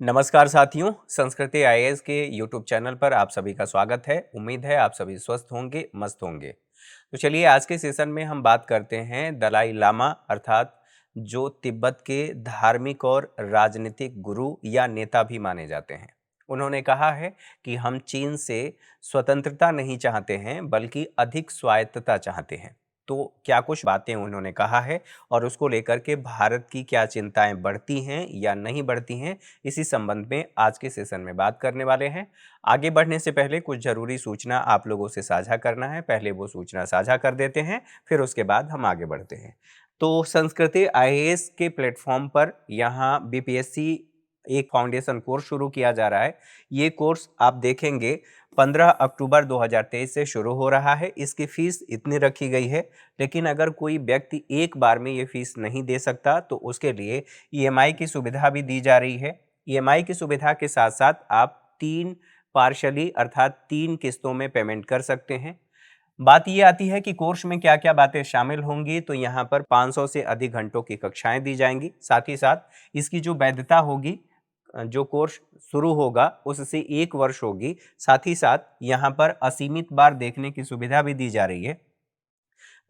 नमस्कार साथियों, संस्कृति आईएएस के यूट्यूब चैनल पर आप सभी का स्वागत है। उम्मीद है आप सभी स्वस्थ होंगे, मस्त होंगे। तो चलिए आज के सेशन में हम बात करते हैं दलाई लामा अर्थात जो तिब्बत के धार्मिक और राजनीतिक गुरु या नेता भी माने जाते हैं। उन्होंने कहा है कि हम चीन से स्वतंत्रता नहीं चाहते हैं बल्कि अधिक स्वायत्तता चाहते हैं। तो क्या कुछ बातें उन्होंने कहा है और उसको लेकर के भारत की क्या चिंताएं बढ़ती हैं या नहीं बढ़ती हैं, इसी संबंध में आज के सेशन में बात करने वाले हैं। आगे बढ़ने से पहले कुछ ज़रूरी सूचना आप लोगों से साझा करना है। पहले वो सूचना साझा कर देते हैं, फिर उसके बाद हम आगे बढ़ते हैं। तो संस्कृति आईएएस के प्लेटफॉर्म पर यहाँ बीपीएससी एक फाउंडेशन कोर्स शुरू किया जा रहा है। ये कोर्स आप देखेंगे 15 अक्टूबर 2023 से शुरू हो रहा है। इसकी फ़ीस इतनी रखी गई है, लेकिन अगर कोई व्यक्ति एक बार में ये फ़ीस नहीं दे सकता तो उसके लिए ईएमआई की सुविधा भी दी जा रही है। ईएमआई की सुविधा के साथ-साथ आप 3 पार्शियली अर्थात 3 किस्तों में पेमेंट कर सकते हैं। बात ये आती है कि कोर्स में क्या-क्या बातें शामिल होंगी, तो यहाँ पर 500 से अधिक घंटों की कक्षाएँ दी जाएँगी। साथ ही साथ इसकी जो वैधता होगी, जो कोर्स शुरू होगा उससे 1 वर्ष होगी। साथ ही साथ यहाँ पर असीमित बार देखने की सुविधा भी दी जा रही है।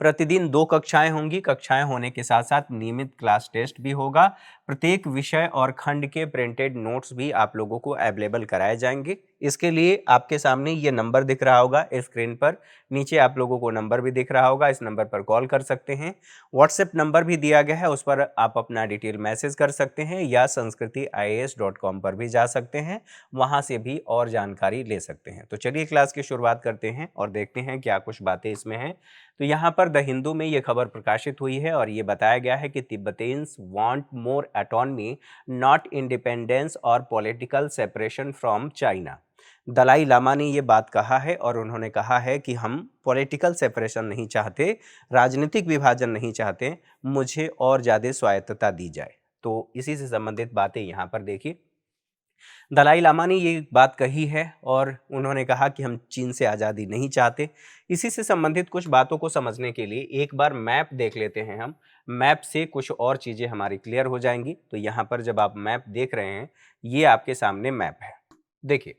प्रतिदिन 2 कक्षाएं होंगी। कक्षाएं होने के साथ साथ नियमित क्लास टेस्ट भी होगा। प्रत्येक विषय और खंड के प्रिंटेड नोट्स भी आप लोगों को अवेलेबल कराए जाएंगे। इसके लिए आपके सामने ये नंबर दिख रहा होगा स्क्रीन पर, नीचे आप लोगों को नंबर भी दिख रहा होगा। इस नंबर पर कॉल कर सकते हैं। व्हाट्सएप नंबर भी दिया गया है, उस पर आप अपना डिटेल मैसेज कर सकते हैं या sanskrithias.com पर भी जा सकते हैं, वहाँ से भी और जानकारी ले सकते हैं। तो चलिए क्लास की शुरुआत करते हैं और देखते हैं क्या कुछ बातें इसमें हैं। तो यहाँ पर द हिंदू में ये खबर प्रकाशित हुई है और ये बताया गया है कि Tibetans want more autonomy, not independence और political separation from China. Dalai Lama ने ये बात कहा है और उन्होंने कहा है कि हम पॉलिटिकल सेपरेशन नहीं चाहते, राजनीतिक विभाजन नहीं चाहते, मुझे और ज़्यादा स्वायत्तता दी जाए। तो इसी से संबंधित बातें यहाँ पर देखिए। दलाई लामा ने ये बात कही है और उन्होंने कहा कि हम चीन से आज़ादी नहीं चाहते। इसी से संबंधित कुछ बातों को समझने के लिए एक बार मैप देख लेते हैं हम। मैप से कुछ और चीज़ें हमारी क्लियर हो जाएंगी। तो यहाँ पर जब आप मैप देख रहे हैं, ये आपके सामने मैप है। देखिए,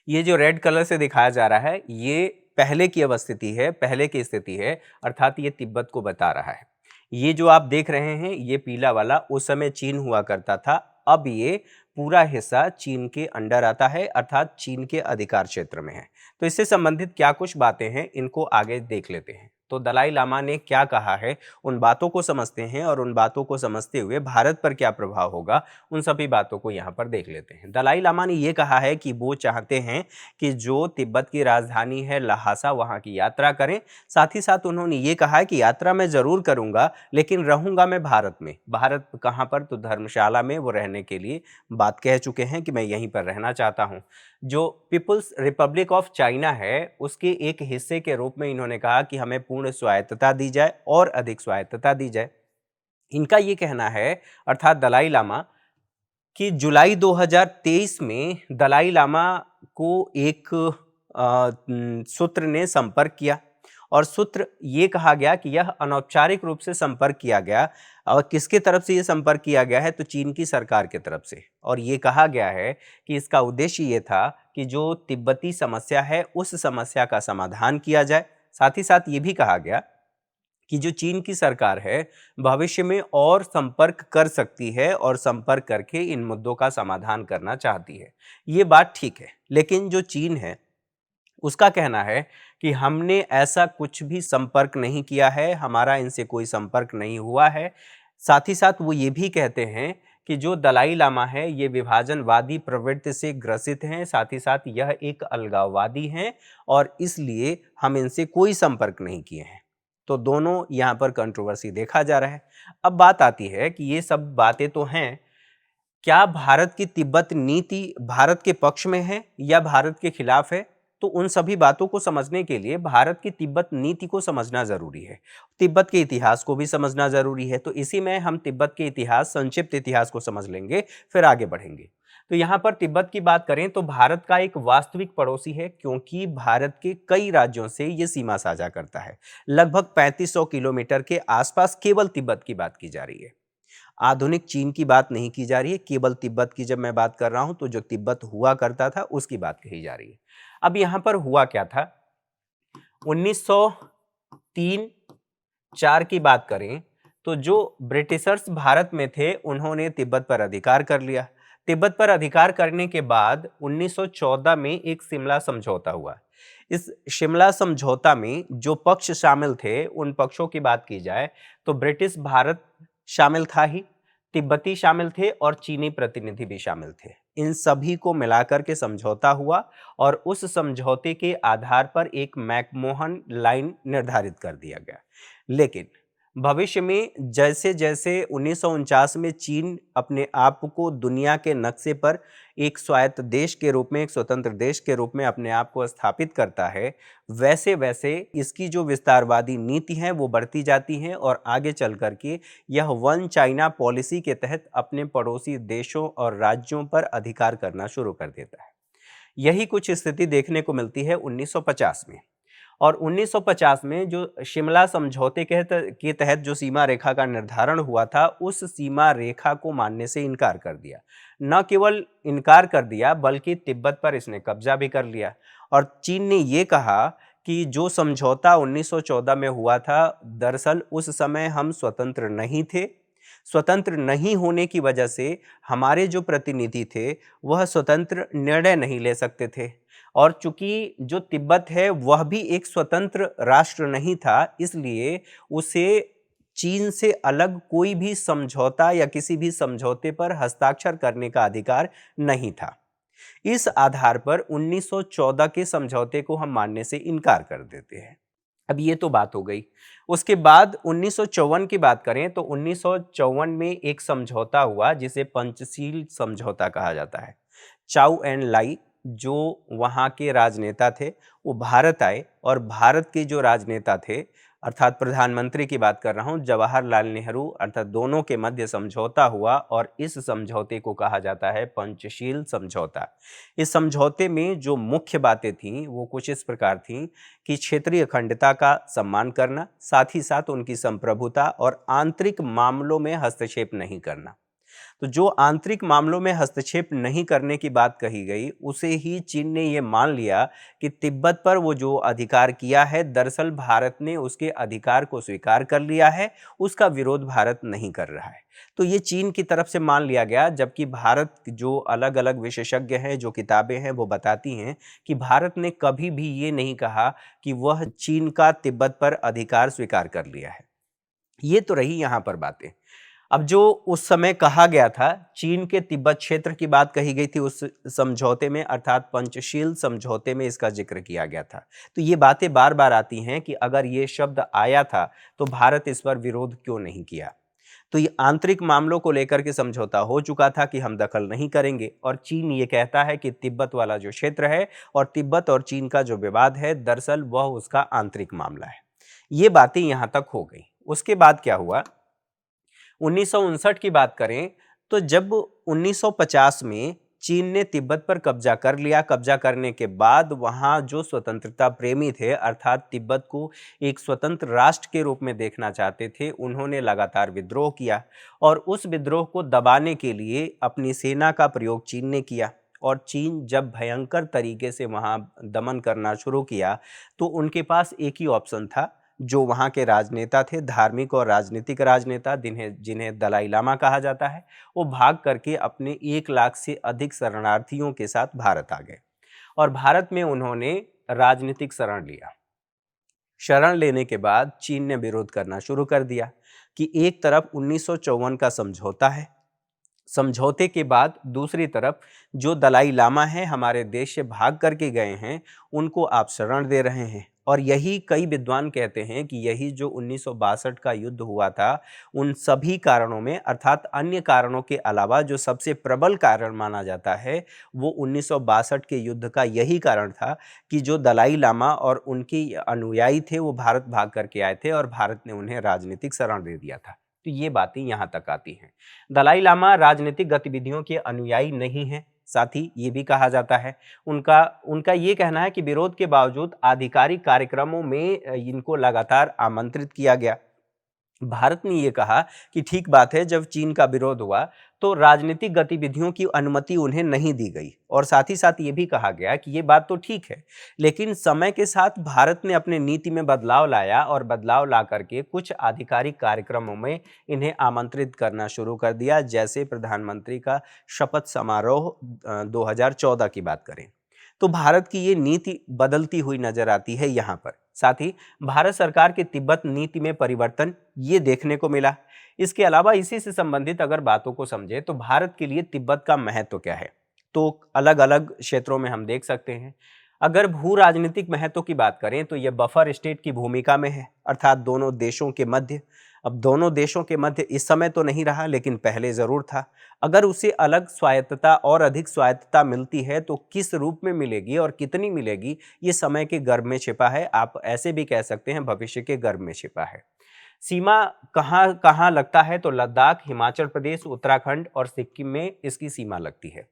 ये जो रेड कलर से दिखाया जा रहा है, ये पहले की अवस्थिति है, पहले की स्थिति है, अर्थात ये तिब्बत को बता रहा है। ये जो आप देख रहे हैं, ये पीला वाला उस समय चीन हुआ करता था। अब ये पूरा हिस्सा चीन के अंडर आता है, अर्थात चीन के अधिकार क्षेत्र में है। तो इससे संबंधित क्या कुछ बातें हैं, इनको आगे देख लेते हैं। तो दलाई लामा ने क्या कहा है, उन बातों को समझते हैं और उन बातों को समझते हुए भारत पर क्या प्रभाव होगा, उन सभी बातों को यहाँ पर देख लेते हैं। दलाई लामा ने ये कहा है कि वो चाहते हैं कि जो तिब्बत की राजधानी है लहासा, वहाँ की यात्रा करें। साथ ही साथ उन्होंने ये कहा है कि यात्रा मैं ज़रूर करूँगा, लेकिन रहूँगा मैं भारत में। भारत कहाँ पर? तो धर्मशाला में वो रहने के लिए बात कह चुके हैं कि मैं यहीं पर रहना चाहता हूँ। जो पीपुल्स रिपब्लिक ऑफ चाइना है, उसके एक हिस्से के रूप में इन्होंने कहा कि हमें पूर्ण स्वायत्तता दी जाए और अधिक स्वायत्तता दी जाए। इनका ये कहना है, अर्थात दलाई लामा, कि जुलाई 2023 में दलाई लामा को एक सूत्र ने संपर्क किया और सूत्र ये कहा गया कि यह अनौपचारिक रूप से संपर्क किया गया। और किसके तरफ से ये संपर्क किया गया है? तो चीन की सरकार की तरफ से। और ये कहा गया है कि इसका उद्देश्य ये था कि जो तिब्बती समस्या है, उस समस्या का समाधान किया जाए। साथ ही साथ ये भी कहा गया कि जो चीन की सरकार है, भविष्य में और संपर्क कर सकती है और संपर्क करके इन मुद्दों का समाधान करना चाहती है। ये बात ठीक है, लेकिन जो चीन है, उसका कहना है कि हमने ऐसा कुछ भी संपर्क नहीं किया है, हमारा इनसे कोई संपर्क नहीं हुआ है। साथ ही साथ वो ये भी कहते हैं कि जो दलाई लामा है, ये विभाजनवादी प्रवृत्ति से ग्रसित हैं, साथ ही साथ यह एक अलगाववादी हैं और इसलिए हम इनसे कोई संपर्क नहीं किए हैं। तो दोनों यहाँ पर कंट्रोवर्सी देखा जा रहा है। अब बात आती है कि ये सब बातें तो हैं, क्या भारत की तिब्बत नीति भारत के पक्ष में है या भारत के खिलाफ है? तो उन सभी बातों को समझने के लिए भारत की तिब्बत नीति को समझना जरूरी है। तिब्बत के इतिहास को भी समझना जरूरी है। तो इसी में हम तिब्बत के इतिहास, संक्षिप्त इतिहास को समझ लेंगे, फिर आगे बढ़ेंगे। तो यहाँ पर तिब्बत की बात करें तो भारत का एक वास्तविक पड़ोसी है, क्योंकि भारत के कई राज्यों से ये सीमा साझा करता है। लगभग 3500 किलोमीटर के आसपास केवल तिब्बत की बात की जा रही है। आधुनिक चीन की बात नहीं की जा रही है, केवल तिब्बत की जब मैं बात कर रहा हूं तो जो तिब्बत हुआ करता था उसकी बात कही जा रही है। अब यहां पर हुआ क्या था, 1903-4 की बात करें तो जो ब्रिटिशर्स भारत में थे उन्होंने तिब्बत पर अधिकार कर लिया। तिब्बत पर अधिकार करने के बाद 1914 में एक शिमला समझौता हुआ। इस शिमला समझौता में जो पक्ष शामिल थे उन पक्षों की बात की जाए तो ब्रिटिश भारत शामिल था ही, तिब्बती शामिल थे और चीनी प्रतिनिधि भी शामिल थे। इन सभी को मिलाकर के समझौता हुआ और उस समझौते के आधार पर एक मैकमोहन लाइन निर्धारित कर दिया गया। लेकिन भविष्य में जैसे जैसे 1949 में चीन अपने आप को दुनिया के नक्शे पर एक स्वायत्त देश के रूप में, एक स्वतंत्र देश के रूप में अपने आप को स्थापित करता है, वैसे वैसे इसकी जो विस्तारवादी नीति है वो बढ़ती जाती है और आगे चल करके यह वन चाइना पॉलिसी के तहत अपने पड़ोसी देशों और राज्यों पर अधिकार करना शुरू कर देता है। यही कुछ स्थिति देखने को मिलती है 1950 में। और 1950 में जो शिमला समझौते के तहत जो सीमा रेखा का निर्धारण हुआ था, उस सीमा रेखा को मानने से इनकार कर दिया। न केवल इनकार कर दिया बल्कि तिब्बत पर इसने कब्जा भी कर लिया और चीन ने ये कहा कि जो समझौता 1914 में हुआ था, दरअसल उस समय हम स्वतंत्र नहीं थे। स्वतंत्र नहीं होने की वजह से हमारे जो प्रतिनिधि थे वह स्वतंत्र निर्णय नहीं ले सकते थे और चूंकि जो तिब्बत है वह भी एक स्वतंत्र राष्ट्र नहीं था, इसलिए उसे चीन से अलग कोई भी समझौता या किसी भी समझौते पर हस्ताक्षर करने का अधिकार नहीं था। इस आधार पर 1914 के समझौते को हम मानने से इनकार कर देते हैं। अब ये तो बात हो गई। उसके बाद 1954 की बात करें तो 1954 में एक समझौता हुआ जिसे पंचशील समझौता कहा जाता है। चाउ एंड लाई जो वहाँ के राजनेता थे वो भारत आए और भारत के जो राजनेता थे, अर्थात प्रधानमंत्री की बात कर रहा हूँ, जवाहरलाल नेहरू, अर्थात दोनों के मध्य समझौता हुआ और इस समझौते को कहा जाता है पंचशील समझौता। इस समझौते में जो मुख्य बातें थीं वो कुछ इस प्रकार थीं कि क्षेत्रीय अखंडता का सम्मान करना, साथ ही साथ उनकी संप्रभुता और आंतरिक मामलों में हस्तक्षेप नहीं करना। तो जो आंतरिक मामलों में हस्तक्षेप नहीं करने की बात कही गई, उसे ही चीन ने ये मान लिया कि तिब्बत पर वो जो अधिकार किया है, दरअसल भारत ने उसके अधिकार को स्वीकार कर लिया है, उसका विरोध भारत नहीं कर रहा है। तो ये चीन की तरफ से मान लिया गया, जबकि भारत जो अलग अलग विशेषज्ञ हैं, जो किताबें हैं वो बताती हैं कि भारत ने कभी भी ये नहीं कहा कि वह चीन का तिब्बत पर अधिकार स्वीकार कर लिया है। ये तो रही यहाँ पर बातें। अब जो उस समय कहा गया था, चीन के तिब्बत क्षेत्र की बात कही गई थी उस समझौते में, अर्थात पंचशील समझौते में इसका जिक्र किया गया था। तो ये बातें बार बार आती हैं कि अगर ये शब्द आया था तो भारत इस पर विरोध क्यों नहीं किया। तो ये आंतरिक मामलों को लेकर के समझौता हो चुका था कि हम दखल नहीं करेंगे, और चीन ये कहता है कि तिब्बत वाला जो क्षेत्र है और तिब्बत और चीन का जो विवाद है, दरअसल वह उसका आंतरिक मामला है। ये बातें यहां तक हो गई। उसके बाद क्या हुआ, 1959 की बात करें तो जब 1950 में चीन ने तिब्बत पर कब्जा कर लिया, कब्जा करने के बाद वहां जो स्वतंत्रता प्रेमी थे, अर्थात तिब्बत को एक स्वतंत्र राष्ट्र के रूप में देखना चाहते थे, उन्होंने लगातार विद्रोह किया और उस विद्रोह को दबाने के लिए अपनी सेना का प्रयोग चीन ने किया। और चीन जब भयंकर तरीके से वहां दमन करना शुरू किया तो उनके पास एक ही ऑप्शन था। जो वहाँ के राजनेता थे, धार्मिक और राजनीतिक राजनेता, जिन्हें जिन्हें दलाई लामा कहा जाता है, वो भाग करके अपने 1 लाख से अधिक शरणार्थियों के साथ भारत आ गए और भारत में उन्होंने राजनीतिक शरण लिया। शरण लेने के बाद चीन ने विरोध करना शुरू कर दिया कि एक तरफ 1954 का समझौता है, समझौते के बाद दूसरी तरफ जो दलाई लामा हैं, हमारे देश से भाग करके गए हैं, उनको आप शरण दे रहे हैं। और यही कई विद्वान कहते हैं कि यही जो 1962 का युद्ध हुआ था, उन सभी कारणों में, अर्थात अन्य कारणों के अलावा जो सबसे प्रबल कारण माना जाता है वो 1962 के युद्ध का यही कारण था कि जो दलाई लामा और उनके अनुयायी थे वो भारत भाग करके आए थे और भारत ने उन्हें राजनीतिक शरण दे दिया था। तो ये बातें यहाँ तक आती हैं। दलाई लामा राजनीतिक गतिविधियों के अनुयायी नहीं हैं, साथ ही ये भी कहा जाता है, उनका उनका ये कहना है कि विरोध के बावजूद आधिकारिक कार्यक्रमों में इनको लगातार आमंत्रित किया गया भारत ने ये कहा कि ठीक बात है, जब चीन का विरोध हुआ तो राजनीतिक गतिविधियों की अनुमति उन्हें नहीं दी गई, और साथ ही साथ ये भी कहा गया कि ये बात तो ठीक है, लेकिन समय के साथ भारत ने अपने नीति में बदलाव लाया और बदलाव ला करके कुछ आधिकारिक कार्यक्रमों में इन्हें आमंत्रित करना शुरू कर दिया, जैसे प्रधानमंत्री का शपथ समारोह 2014 की बात करें तो भारत की ये नीति बदलती हुई नजर आती है यहाँ पर। साथ ही भारत सरकार की तिब्बत नीति में परिवर्तन ये देखने को मिला। इसके अलावा इसी से संबंधित अगर बातों को समझे तो भारत के लिए तिब्बत का महत्व क्या है, तो अलग अलग क्षेत्रों में हम देख सकते हैं। अगर भू राजनीतिक महत्व की बात करें तो यह बफर स्टेट की भूमिका में है, अर्थात दोनों देशों के मध्य। अब दोनों देशों के मध्य इस समय तो नहीं रहा, लेकिन पहले जरूर था। अगर उसे अलग स्वायत्तता और अधिक स्वायत्तता मिलती है तो किस रूप में मिलेगी और कितनी मिलेगी, ये समय के गर्भ में छिपा है। आप ऐसे भी कह सकते हैं भविष्य के गर्भ में छिपा है। सीमा कहाँ कहाँ लगता है, तो लद्दाख, हिमाचल प्रदेश, उत्तराखंड और सिक्किम में इसकी सीमा लगती है।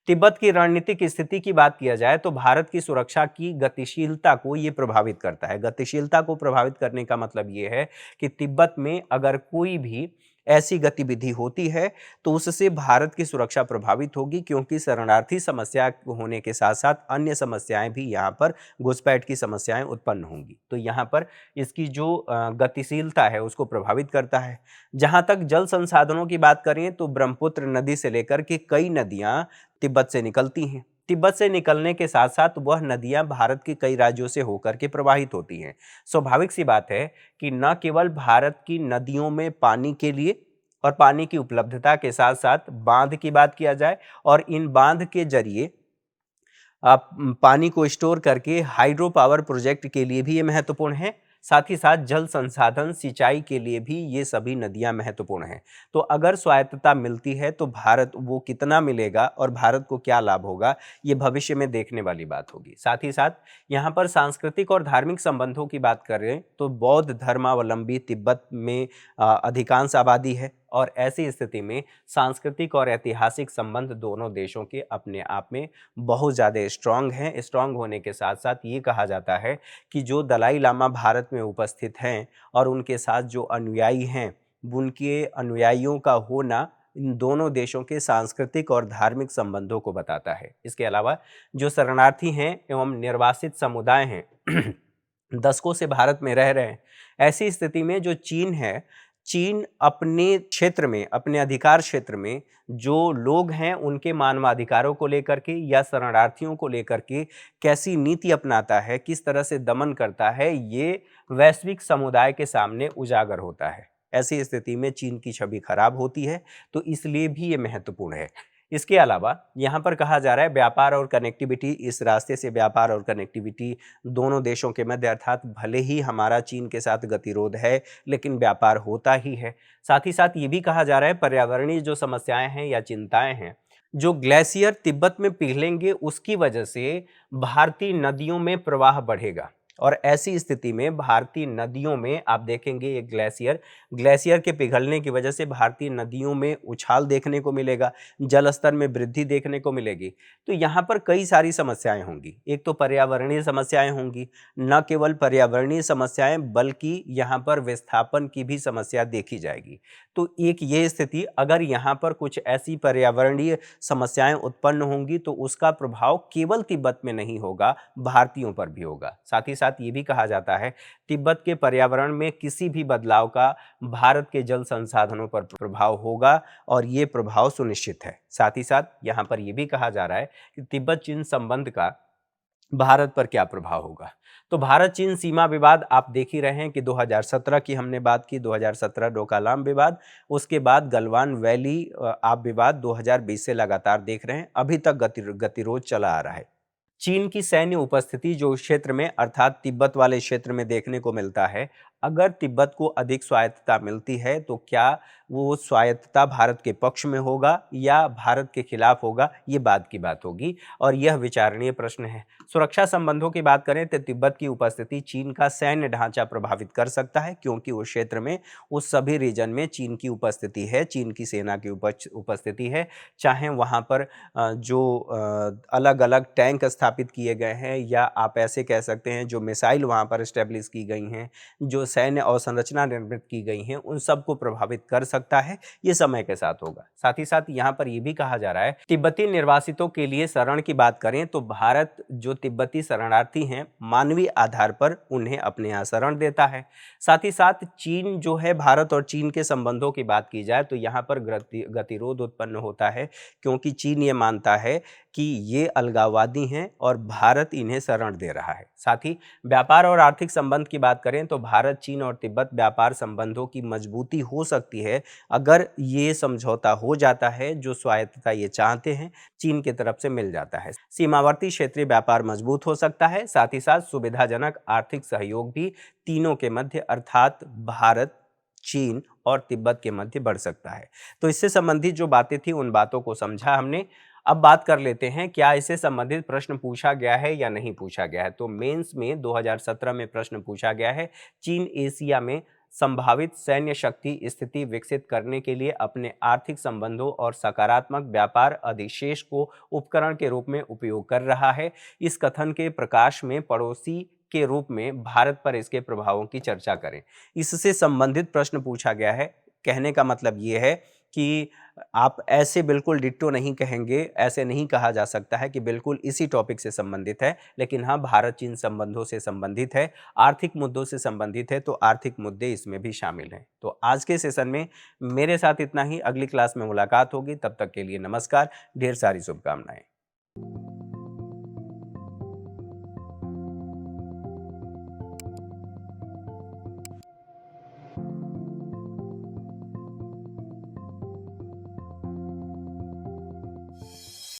तिब्बत की रणनीतिक स्थिति की बात किया जाए तो भारत की सुरक्षा की गतिशीलता को ये प्रभावित करता है। गतिशीलता को प्रभावित करने का मतलब ये है कि तिब्बत में अगर कोई भी ऐसी गतिविधि होती है तो उससे भारत की सुरक्षा प्रभावित होगी, क्योंकि शरणार्थी समस्या होने के साथ साथ अन्य समस्याएं भी यहाँ पर, घुसपैठ की समस्याएं उत्पन्न होंगी। तो यहाँ पर इसकी जो गतिशीलता है उसको प्रभावित करता है। जहाँ तक जल संसाधनों की बात करें तो ब्रह्मपुत्र नदी से लेकर के कई नदियाँ तिब्बत से निकलती हैं। तिब्बत से निकलने के साथ साथ वह नदियां भारत के कई राज्यों से होकर के प्रवाहित होती हैं। स्वाभाविक सी बात है कि न केवल भारत की नदियों में पानी के लिए और पानी की उपलब्धता के साथ साथ बांध की बात किया जाए, और इन बांध के जरिए आप पानी को स्टोर करके हाइड्रो पावर प्रोजेक्ट के लिए भी ये महत्वपूर्ण है। साथ ही साथ जल संसाधन सिंचाई के लिए भी ये सभी नदियां महत्वपूर्ण हैं। तो अगर स्वायत्तता मिलती है तो भारत वो कितना मिलेगा और भारत को क्या लाभ होगा, ये भविष्य में देखने वाली बात होगी। साथ ही साथ यहाँ पर सांस्कृतिक और धार्मिक संबंधों की बात करें तो बौद्ध धर्मावलंबी तिब्बत में अधिकांश आबादी है, और ऐसी स्थिति में सांस्कृतिक और ऐतिहासिक संबंध दोनों देशों के अपने आप में बहुत ज़्यादा स्ट्रांग हैं। स्ट्रांग होने के साथ साथ ये कहा जाता है कि जो दलाई लामा भारत में उपस्थित हैं और उनके साथ जो अनुयायी हैं, उनके अनुयायियों का होना इन दोनों देशों के सांस्कृतिक और धार्मिक संबंधों को बताता है। इसके अलावा जो शरणार्थी हैं एवं निर्वासित समुदाय हैं दशकों से भारत में रह रहे हैं, ऐसी स्थिति में जो चीन है, चीन अपने क्षेत्र में, अपने अधिकार क्षेत्र में जो लोग हैं उनके मानवाधिकारों को लेकर के या शरणार्थियों को लेकर के कैसी नीति अपनाता है, किस तरह से दमन करता है, ये वैश्विक समुदाय के सामने उजागर होता है। ऐसी स्थिति में चीन की छवि खराब होती है, तो इसलिए भी ये महत्वपूर्ण है। इसके अलावा यहाँ पर कहा जा रहा है व्यापार और कनेक्टिविटी, इस रास्ते से व्यापार और कनेक्टिविटी दोनों देशों के मध्य, अर्थात भले ही हमारा चीन के साथ गतिरोध है लेकिन व्यापार होता ही है। साथ ही साथ ये भी कहा जा रहा है पर्यावरणीय जो समस्याएं हैं या चिंताएं हैं, जो ग्लेशियर तिब्बत में पिघलेंगे उसकी वजह से भारतीय नदियों में प्रवाह बढ़ेगा, और ऐसी स्थिति में भारतीय नदियों में आप देखेंगे ये ग्लेशियर के पिघलने की वजह से भारतीय नदियों में उछाल देखने को मिलेगा, जल स्तर में वृद्धि देखने को मिलेगी। तो यहाँ पर कई सारी समस्याएं होंगी। एक तो पर्यावरणीय समस्याएं होंगी, न केवल पर्यावरणीय समस्याएं बल्कि यहाँ पर विस्थापन की भी समस्या देखी जाएगी। तो एक ये स्थिति, अगर यहाँ पर कुछ ऐसी पर्यावरणीय समस्याएं उत्पन्न होंगी तो उसका प्रभाव केवल तिब्बत में नहीं होगा, भारतीयों पर भी होगा। साथ ही साथ ये भी कहा जाता है तिब्बत के पर्यावरण में किसी भी बदलाव का भारत के जल संसाधनों पर प्रभाव होगा, और ये प्रभाव सुनिश्चित है। साथ ही साथ यहाँ पर यह भी कहा जा रहा है कि तिब्बत चीन संबंध का भारत पर क्या प्रभाव होगा। तो भारत चीन सीमा विवाद आप देख ही रहे हैं कि 2017 की हमने बात की, 2017 डोकालाम विवाद, उसके बाद गलवान वैली आप विवाद 2020 से लगातार देख रहे हैं, अभी तक गतिरोध चला आ रहा है। चीन की सैन्य उपस्थिति जो क्षेत्र में, अर्थात तिब्बत वाले क्षेत्र में देखने को मिलता है, अगर तिब्बत को अधिक स्वायत्तता मिलती है तो क्या वो स्वायत्तता भारत के पक्ष में होगा या भारत के खिलाफ होगा, ये बाद की बात होगी और यह विचारणीय प्रश्न है। सुरक्षा संबंधों की बात करें तो तिब्बत की उपस्थिति चीन का सैन्य ढांचा प्रभावित कर सकता है, क्योंकि उस क्षेत्र में, उस सभी रीजन में चीन की उपस्थिति है, चीन की सेना की उपस्थिति है। चाहे वहाँ पर जो अलग अलग टैंक स्थापित किए गए हैं, या आप ऐसे कह सकते हैं जो मिसाइल वहाँ पर स्टेब्लिश की गई हैं, जो सैन्य अवसंरचना निर्मित की गई हैं, उन सबको प्रभावित कर सकता है। ये समय के साथ होगा। साथ ही साथ यहाँ पर यह भी कहा जा रहा है, तिब्बती निर्वासितों के लिए शरण की बात करें तो भारत जो तिब्बती शरणार्थी हैं, मानवीय आधार पर उन्हें अपने यहाँ शरण देता है। साथ ही साथ चीन जो है, भारत और चीन के संबंधों की बात की जाए तो यहाँ पर गतिरोध उत्पन्न होता है, क्योंकि चीन ये मानता है कि ये अलगाववादी हैं और भारत इन्हें शरण दे रहा है। साथ ही व्यापार और आर्थिक संबंध की बात करें तो भारत, चीन और तिब्बत व्यापार संबंधों की मजबूती हो सकती है अगर ये समझौता हो जाता है, जो स्वायत्तता ये चाहते हैं चीन की तरफ से मिल जाता है। सीमावर्ती क्षेत्रीय व्यापार मजबूत हो सकता है। साथ ही साथ सुविधाजनक आर्थिक सहयोग भी तीनों के मध्य अर्थात भारत, चीन और तिब्बत के मध्य बढ़ सकता है। तो इससे संबंधित जो बातें थी उन बातों को समझा हमने। अब बात कर लेते हैं क्या इससे संबंधित प्रश्न पूछा गया है या नहीं पूछा गया है। तो मेंस में 2017 में प्रश्न पूछा गया है, चीन एशिया में संभावित सैन्य शक्ति स्थिति विकसित करने के लिए अपने आर्थिक संबंधों और सकारात्मक व्यापार अधिशेष को उपकरण के रूप में उपयोग कर रहा है। इस कथन के प्रकाश में पड़ोसी के रूप में भारत पर इसके प्रभावों की चर्चा करें। इससे संबंधित प्रश्न पूछा गया है। कहने का मतलब ये है कि आप ऐसे बिल्कुल डिट्टो नहीं कहेंगे, ऐसे नहीं कहा जा सकता है कि बिल्कुल इसी टॉपिक से संबंधित है, लेकिन हाँ, भारत चीन संबंधों से संबंधित है, आर्थिक मुद्दों से संबंधित है, तो आर्थिक मुद्दे इसमें भी शामिल हैं। तो आज के सेशन में मेरे साथ इतना ही। अगली क्लास में मुलाकात होगी, तब तक के लिए नमस्कार, ढेर सारी शुभकामनाएं।